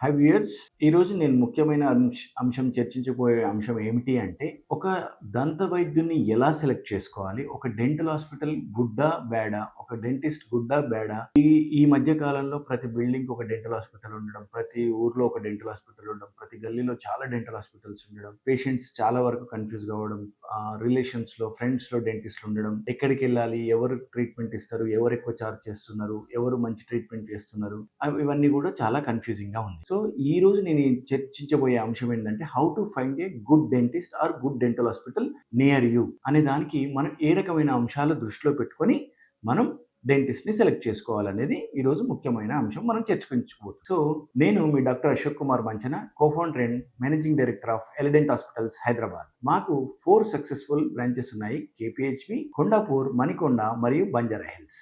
High viewers, ఈరోజు నేను ముఖ్యమైన అంశం చర్చించబోయే అంశం ఏమిటి అంటే, ఒక దంత వైద్యుని ఎలా సెలెక్ట్ చేసుకోవాలి? ఒక డెంటల్ హాస్పిటల్ గుడ్డా? బ్యాడా? ఒక డెంటిస్ట్ గుడ్డా? బ్యాడా? ఈ మధ్య కాలంలో ప్రతి బిల్డింగ్‌కి ఒక డెంటల్ హాస్పిటల్ ఉండడం, ప్రతి ఊర్లో ఒక డెంటల్ హాస్పిటల్ ఉండడం, ప్రతి గల్లీలో చాలా డెంటల్ హాస్పిటల్స్ ఉండడం, పేషెంట్స్ చాలా వరకు కన్‌ఫ్యూజ్ అవ్వడం, రిలేషన్స్‌లో, ఫ్రెండ్స్‌లో డెంటిస్ట్‌లు ఉండడం, ఎక్కడికెళ్ళాలి? ఎవరు ట్రీట్మెంట్ ఇస్తారు? ఎవరు ఎక్కువ చార్జ్ చేస్తున్నారు? ఎవరు మంచి ట్రీట్మెంట్ చేస్తున్నారు? ఇవన్నీ కూడా చాలా కన్‌ఫ్యూజింగ్‌గా ఉంది. సో, ఈరోజు నేను చర్చించబోయే అంశం ఏంటంటే, how to find a good dentist or good dental hospital near you అనే దానికి మనం ఏ రకమైన అంశాలు దృష్టిలో పెట్టుకొని మనం డెంటిస్ట్‌ని సెలెక్ట్ చేసుకోవాలనేది ఈరోజు ముఖ్యమైన అంశం మనం చర్చించుకోవచ్చు. సో, నేను మీ doctor Ashok Kumar Manchana, co-founder and managing director of Elident hospitals Hyderabad. మాకు 4 సక్సెస్‌ఫుల్ బ్రాంచెస్ ఉన్నాయి. కేపీహెచ్‌బీ, కొండాపూర్, మణికొండ మరియు Banjara hills.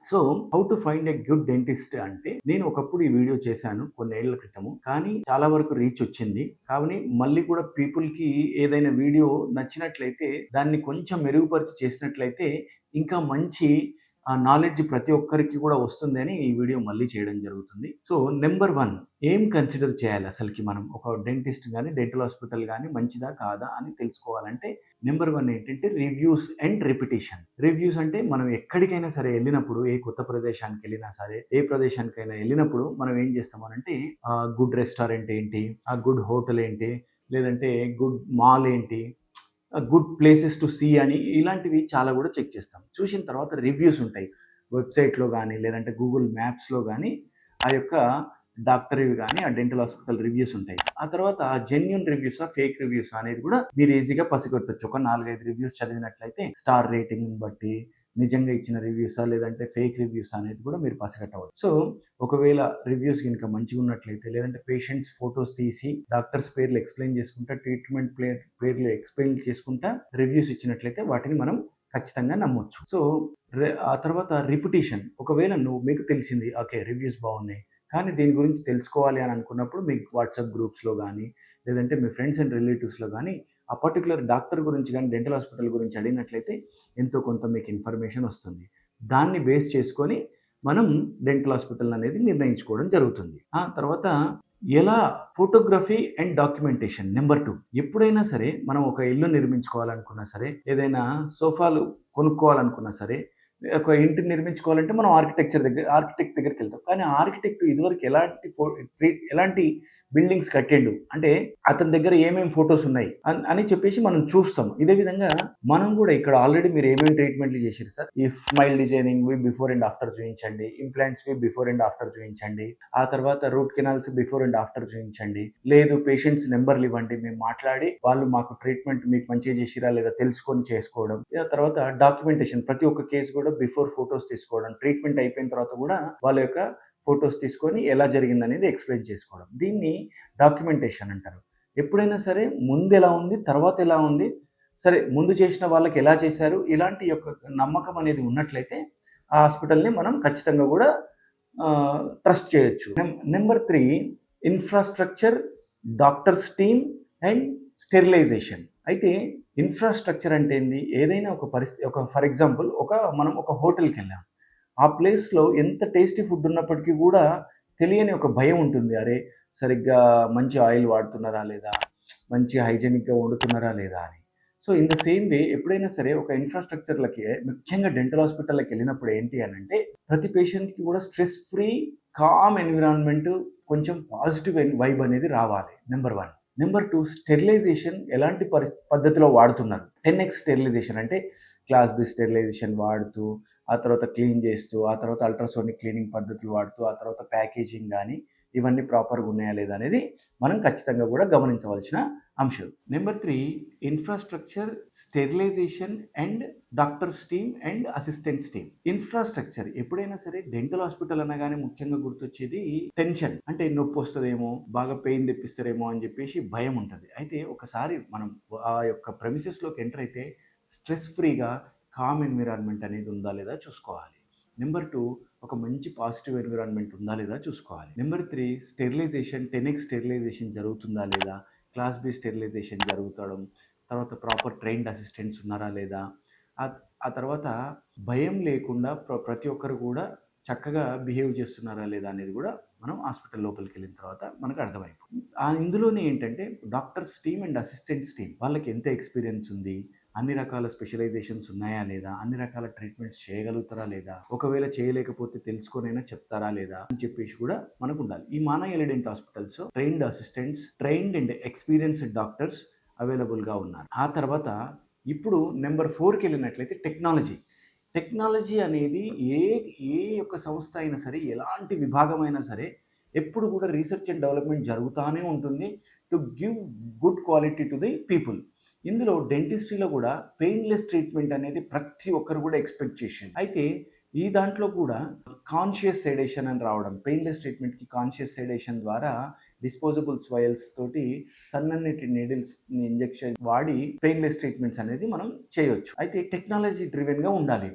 So, how to find a good dentist అంటే, నేను ఒకప్పుడు ఈ వీడియో చేశాను కొన్నేళ్ల క్రితము. కానీ చాలా వరకు రీచ్ వచ్చింది. కావున మళ్ళీ కూడా పీపుల్‌కి ఏదైనా వీడియో నచ్చినట్లయితే దాన్ని కొంచెం మెరుగుపరిచి చేసినట్లయితే ఇంకా మంచి నాలెడ్జ్ ప్రతి ఒక్కరికి కూడా వస్తుందని ఈ వీడియో మళ్ళీ చేయడం జరుగుతుంది. సో, నెంబర్ 1 ఏం కన్సిడర్ చేయాలి అసలుకి మనం? ఒక డెంటిస్ట్ గాని, డెంటల్ హాస్పిటల్ గాని మంచిదా కాదా అని తెలుసుకోవాలంటే నెంబర్ 1 ఏంటంటే రివ్యూస్ అండ్ రిపిటీషన్. రివ్యూస్ అంటే మనం ఎక్కడికైనా సరే వెళ్ళినప్పుడు, ఏ కొత్త ప్రదేశానికి వెళ్ళినా సరే, ఏ ప్రదేశానికైనా వెళ్ళినప్పుడు మనం ఏం చేస్తామనంటే గుడ్ రెస్టారెంట్ ఏంటి? గుడ్ హోటల్ ఏంటి? లేదంటే గుడ్ మాల్ ఏంటి? గుడ్ ప్లేసెస్ టు సీ అని ఇలాంటివి చాలా కూడా చెక్ చేస్తాం. చూసిన తర్వాత రివ్యూస్ ఉంటాయి. వెబ్‌సైట్‌లో గానీ, లేదంటే గూగుల్ మ్యాప్స్‌లో గానీ ఆ యొక్క డాక్టర్‌వి గానీ, ఆ డెంటల్ హాస్పిటల్ రివ్యూస్ ఉంటాయి. ఆ తర్వాత జెన్యూన్ రివ్యూసా, ఫేక్ రివ్యూసా అనేది కూడా మీరు ఈజీగా పసిగట్టొచ్చు. ఒక 4, 5 రివ్యూస్ చదివినట్లయితే స్టార్ రేటింగ్‌ని బట్టి నిజంగా ఇచ్చిన రివ్యూసా, లేదంటే ఫేక్ రివ్యూసా అనేది కూడా మీరు పసిగట్టవచ్చు. సో, ఒకవేళ రివ్యూస్ గనుక మంచిగున్నట్లయితే, లేదంటే పేషెంట్స్ ఫోటోస్ తీసి డాక్టర్స్ పేర్లు ఎక్స్‌ప్లెయిన్ చేసుకుంటా, ట్రీట్మెంట్ పేర్లు ఎక్స్‌ప్లెయిన్ చేసుకుంటా రివ్యూస్ ఇచ్చినట్లయితే వాటిని మనం ఖచ్చితంగా నమ్మొచ్చు. సో, ఆ తర్వాత రిపిటీషన్. ఒకవేళ మీకు తెలిసింది ఓకే, రివ్యూస్ బాగున్నాయి, కానీ దీని గురించి తెలుసుకోవాలి అని అనుకున్నప్పుడు మీకు వాట్సాప్ గ్రూప్స్‌లో గానీ, లేదంటే మీ ఫ్రెండ్స్ అండ్ రిలేటివ్స్‌లో గానీ ఆ పర్టిక్యులర్ డాక్టర్ గురించి గానీ, డెంటల్ హాస్పిటల్ గురించి అడిగినట్లయితే ఎంతో కొంత మీకు ఇన్ఫర్మేషన్ వస్తుంది. దాన్ని బేస్ చేసుకొని మనం డెంటల్ హాస్పిటల్ అనేది నిర్ణయించుకోవడం జరుగుతుంది. ఆ తర్వాత ఎలా ఫోటోగ్రఫీ అండ్ డాక్యుమెంటేషన్ నెంబర్ 2. ఎప్పుడైనా సరే మనం ఒక ఇల్లు నిర్మించుకోవాలనుకున్నా సరే, ఏదైనా సోఫాలు కొనుక్కోవాలనుకున్నా సరే, ఒక ఇంటిని నిర్మించుకోవాలంటే మనం ఆర్కిటెక్ట్ దగ్గరికెళ్తాం. కానీ ఆర్కిటెక్ట్ ఇదివరకు ఎలాంటి బిల్డింగ్స్ కట్టిండు అంటే అతని దగ్గర ఏమేమి ఫోటోస్ ఉన్నాయి అని చెప్పేసి మనం చూస్తాం. ఇదే విధంగా మనం కూడా ఇక్కడ ఆల్రెడీ మీరు ఏమేమి ట్రీట్మెంట్లు చేసిర్రు సార్? ఈ స్మైల్ డిజైనింగ్‌వి బిఫోర్ అండ్ ఆఫ్టర్ చూయించండి. ఇంప్లాంట్స్‌వి బిఫోర్ అండ్ ఆఫ్టర్ చూయించండి. ఆ తర్వాత root canals before and after చూయించండి. లేదు, పేషెంట్స్ నెంబర్‌లు ఇవ్వండి. మేము మాట్లాడి వాళ్ళు మాకు ట్రీట్మెంట్ మీకు మంచిగా చేసిర్రా లేదా తెలుసుకొని చేసుకోవడం. ఆ తర్వాత డాక్యుమెంటేషన్, ప్రతి ఒక్క కేసు కూడా బిఫోర్ ఫోటోస్ తీసుకోవడం. ట్రీట్మెంట్ అయిపోయిన తర్వాత కూడా వాళ్ళ యొక్క ఫోటోస్ తీసుకొని ఎలా జరిగిందనేది ఎక్స్‌ప్లెయిన్ చేసుకోవడం. దీన్ని డాక్యుమెంటేషన్ అంటారు. ఎప్పుడైనా సరే ముందు ఎలా ఉంది, తర్వాత ఎలా ఉంది, సరే ముందు చేసిన వాళ్ళకి ఎలా చేశారు, ఇలాంటి యొక్క నమ్మకం అనేది ఉన్నట్లయితే ఆ హాస్పిటల్‌ని మనం ఖచ్చితంగా కూడా ట్రస్ట్ చేయొచ్చు. Number 3 infrastructure, doctors team and sterilization. అయితే ఇన్‌ఫ్రాస్ట్రక్చర్ అంటే ఏంది? ఏదైనా ఒక ఫర్ ఎగ్జాంపుల్ మనం ఒక హోటల్‌కెళ్ళాం. ఆ ప్లేస్‌లో ఎంత టేస్టీ ఫుడ్ ఉన్నప్పటికీ కూడా తెలియని ఒక భయం ఉంటుంది. అరే, సరిగ్గా మంచి ఆయిల్ వాడుతున్నారా లేదా? మంచి హైజీనిక్‌గా వండుతున్నారా లేదా అని. So, in the same way ఎప్పుడైనా సరే ఒక ఇన్‌ఫ్రాస్ట్రక్చర్‌లకి, ముఖ్యంగా డెంటల్ హాస్పిటల్‌లకి వెళ్ళినప్పుడు ఏంటి అనంటే ప్రతి పేషెంట్‌కి కూడా స్ట్రెస్ ఫ్రీ, కామ్ ఎన్విరాన్మెంట్, కొంచెం పాజిటివ్ వైబ్ అనేది రావాలి. నెంబర్ 1. నెంబర్ 2 స్టెరిలైజేషన్ ఎలాంటి పద్ధతిలో వాడుతున్నారు? 10x స్టెరిలైజేషన్ అంటే క్లాస్ బి స్టెరిలైజేషన్ వాడుతూ, ఆ తర్వాత క్లీన్ చేస్తూ, ఆ తర్వాత అల్ట్రాసోనిక్ క్లీనింగ్ పద్ధతులు వాడుతూ, ఆ తర్వాత ప్యాకేజింగ్ గానీ ఇవన్నీ ప్రాపర్‌గా ఉన్నాయా లేదా అనేది మనం ఖచ్చితంగా కూడా గమనించవలసిన అంశం. Number 3 infrastructure, sterilization and doctors team and assistants team. Infrastructure ఎప్పుడైనా సరే డెంటల్ హాస్పిటల్ అనగానే ముఖ్యంగా గుర్తొచ్చేది టెన్షన్. అంటే నొప్పొస్తదేమో, బాగా పెయిన్ తెప్పిస్తారేమో అని చెప్పేసి భయం ఉంటది. అయితే ఒకసారి మనం ఆ యొక్క ప్రెమిసెస్‌లోకి ఎంటర్ అయితే స్ట్రెస్ ఫ్రీగా, కామ్ ఎన్విరాన్మెంట్ అనేది ఉందా లేదా చూసుకోవాలి. నెంబర్ 2 ఒక మంచి పాజిటివ్ ఎన్విరాన్మెంట్ ఉందా లేదా చూసుకోవాలి. నెంబర్ 3 స్టెరిలైజేషన్ 10x స్టెరిలైజేషన్ జరుగుతుందా లేదా? క్లాస్ బి స్టెరిలైజేషన్ జరుగుతడం, తర్వాత ప్రాపర్ ట్రైన్డ్ అసిస్టెంట్స్ ఉన్నారా లేదా, ఆ తర్వాత భయం లేకుండా ప్రతి ఒక్కరు కూడా చక్కగా బిహేవ్ చేస్తున్నారా లేదా అనేది కూడా మనం హాస్పిటల్ లోపలికి వెళ్ళిన తర్వాత మనకు అర్థమైపోతుంది. ఇందులోనే ఏంటంటే doctors team and assistants team వాళ్ళకి ఎంత ఎక్స్పీరియన్స్ ఉంది, అన్ని రకాల స్పెషలైజేషన్స్ ఉన్నాయా లేదా, అన్ని రకాల ట్రీట్మెంట్స్ చేయగలుగుతారా లేదా, ఒకవేళ చేయలేకపోతే తెలుసుకొనైనా చెప్తారా లేదా అని చెప్పేసి కూడా మనకు ఉండాలి. ఈ మానా Elident hospitals trained assistants, trained and experienced doctors అవైలబుల్గా ఉన్నారు. ఆ తర్వాత ఇప్పుడు నెంబర్ 4కి వెళ్ళినట్లయితే టెక్నాలజీ అనేది ఏ ఏ యొక్క సంస్థ అయినా సరే, ఎలాంటి విభాగమైనా సరే ఎప్పుడు కూడా రీసెర్చ్ అండ్ డెవలప్మెంట్ జరుగుతూనే ఉంటుంది to give good quality to the people. ఇందులో డెంటిస్ట్రీలో కూడా పెయిన్లెస్ ట్రీట్మెంట్ అనేది ప్రతి ఒక్కరు కూడా ఎక్స్పెక్ట్ చేసింది. అయితే ఈ దాంట్లో కూడా కాన్షియస్ సెడేషన్ అని రావడం, పెయిన్లెస్ ట్రీట్మెంట్కి కాన్షియస్ సెడేషన్ ద్వారా డిస్పోజబుల్ స్వైల్స్ తోటి సన్నటి నీడిల్స్ ఇంజెక్షన్ వాడి పెయిన్లెస్ ట్రీట్మెంట్స్ అనేది మనం చేయొచ్చు. అయితే టెక్నాలజీ డ్రివెన్గా ఉండాలి.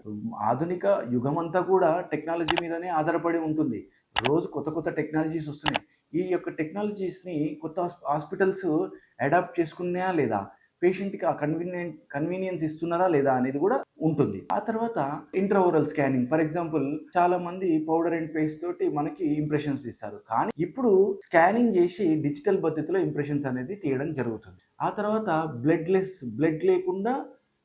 ఆధునిక యుగం అంతా కూడా టెక్నాలజీ మీదనే ఆధారపడి ఉంటుంది. రోజు కొత్త కొత్త టెక్నాలజీస్ వస్తున్నాయి. ఈ యొక్క టెక్నాలజీస్ని కొత్త హాస్పిటల్స్ అడాప్ట్ చేసుకున్నాయా లేదా, పేషెంట్కి ఆ కన్వీనియన్స్ ఇస్తున్నారా లేదా అనేది కూడా ఉంటుంది. ఆ తర్వాత ఇంట్రాఓరల్ స్కానింగ్, ఫర్ ఎగ్జాంపుల్ చాలా మంది పౌడర్ అండ్ పేస్ట్ తోటి మనకి ఇంప్రెషన్స్ ఇస్తారు, కానీ ఇప్పుడు స్కానింగ్ చేసి డిజిటల్ పద్ధతిలో ఇంప్రెషన్స్ అనేది తీయడం జరుగుతుంది. ఆ తర్వాత బ్లడ్ లేకుండా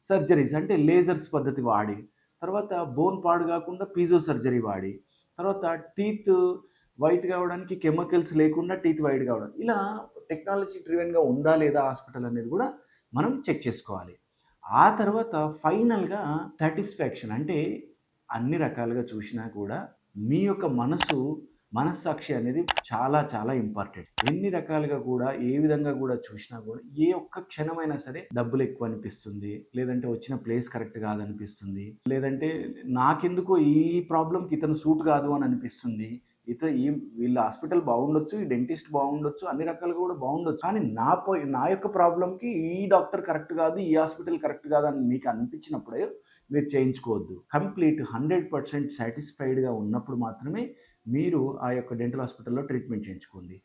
సర్జరీస్ అంటే లేజర్స్ పద్ధతి వాడి, తర్వాత బోన్ పాడు కాకుండా పీజో సర్జరీ వాడి, తర్వాత టీత్ వైట్ కావడానికి కెమికల్స్ లేకుండా టీత్ వైట్ కావడం, ఇలా టెక్నాలజీ డ్రివెన్గా ఉందా లేదా హాస్పిటల్ అనేది కూడా మనం చెక్ చేసుకోవాలి. ఆ తర్వాత ఫైనల్గా సాటిస్ఫాక్షన్, అంటే అన్ని రకాలుగా చూసినా కూడా మీ యొక్క మనస్సాక్షి అనేది చాలా చాలా ఇంపార్టెంట్. ఎన్ని రకాలుగా కూడా ఏ విధంగా కూడా చూసినా కూడా ఏ ఒక్క క్షణమైనా సరే డబ్బులు ఎక్కువ అనిపిస్తుంది, లేదంటే వచ్చిన ప్లేస్ కరెక్ట్ కాదనిపిస్తుంది, లేదంటే నాకెందుకో ఈ ప్రాబ్లంకి ఇతను సూట్ కాదు అని అనిపిస్తుంది, వీళ్ళ హాస్పిటల్ బాగుండొచ్చు, ఈ డెంటిస్ట్ బాగుండొచ్చు, అన్ని రకాలుగా కూడా బాగుండొచ్చు, కానీ నా యొక్క ప్రాబ్లంకి ఈ డాక్టర్ కరెక్ట్ కాదు, ఈ హాస్పిటల్ కరెక్ట్ కాదు అని మీకు అనిపించినప్పుడే మీరు చేయించుకోవద్దు. కంప్లీట్ 100% సాటిస్ఫైడ్గా ఉన్నప్పుడు మాత్రమే మీరు ఆ యొక్క డెంటల్ హాస్పిటల్లో ట్రీట్మెంట్ చేయించుకోండి.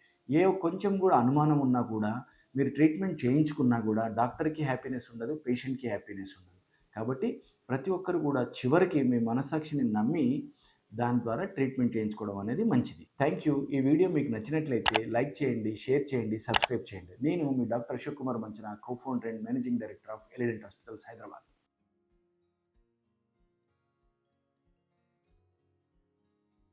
కొంచెం కూడా అనుమానం ఉన్నా కూడా మీరు ట్రీట్మెంట్ చేయించుకున్నా కూడా డాక్టర్కి హ్యాపీనెస్ ఉండదు, పేషెంట్కి హ్యాపీనెస్ ఉండదు. కాబట్టి ప్రతి ఒక్కరు కూడా చివరికి మీ మనస్సాక్షిని నమ్మి దాని ద్వారా ట్రీట్మెంట్ చేయించుకోవడం అనేది మంచిది. Thank you. ఈ వీడియో మీకు నచ్చినట్లయితే లైక్ చేయండి, షేర్ చేయండి, సబ్స్క్రైబ్ చేయండి. నేను మీ doctor Ashok Kumar Manchana, co-founder and managing director of Elident hospitals, Hyderabad.